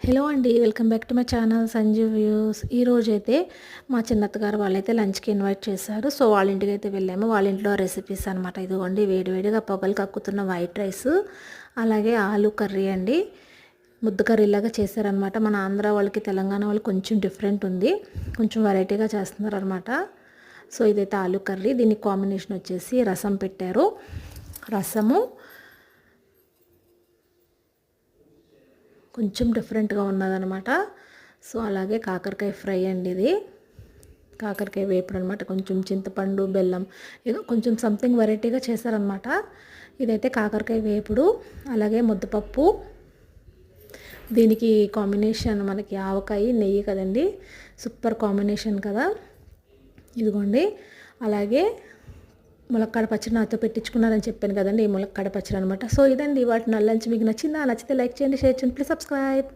Hello అండి. Welcome back to my channel Sanju views. ఈరోజైతే మా చిన్నత్తగారు వాళ్ళైతే లంచ్‌కి ఇన్వైట్ చేశారు. సో, వాళ్ళ ఇంటికైతే వెళ్ళాము. వాళ్ళ ఇంట్లో రెసిపీస్ అనమాట. ఇదిగోండి వేడివేడిగా పొగలు కక్కుతున్న వైట్ రైస్, అలాగే ఆలు కర్రీ అండి. ముద్ద కర్రీలాగా చేశారనమాట. మన ఆంధ్ర వాళ్ళకి, తెలంగాణ వాళ్ళకి కొంచెం డిఫరెంట్ ఉంది. కొంచెం వెరైటీగా చేస్తున్నారనమాట. సో, ఇదైతే ఆలు కర్రీ. దీనికి కాంబినేషన్ వచ్చేసి రసం పెట్టారు. రసము కొంచెం డిఫరెంట్గా ఉన్నదనమాట. సో, అలాగే కాకరకాయ ఫ్రై అండి ఇది. కాకరకాయ వేపుడు అనమాట. కొంచెం చింతపండు, బెల్లం ఏదో కొంచెం సంథింగ్ వెరైటీగా చేశారనమాట. ఇదైతే కాకరకాయ వేపుడు, అలాగే ముద్దపప్పు. దీనికి కాంబినేషన్ మనకి ఆవకాయ, నెయ్యి కదండి. సూపర్ కాంబినేషన్ కదా. ఇదిగోండి. అలాగే ములక్కాడ పచ్చడి నాతో పెట్టించుకున్నారని చెప్పాను కదండి. ఈ ములక్కాడ పచ్చడి అనమాట. సో, ఇదండి వాటి లంచ్. మీకు నచ్చిందా? నచ్చితే లైక్ చేయండి, షేర్ చేయండి, ప్లీజ్ సబ్స్క్రైబ్.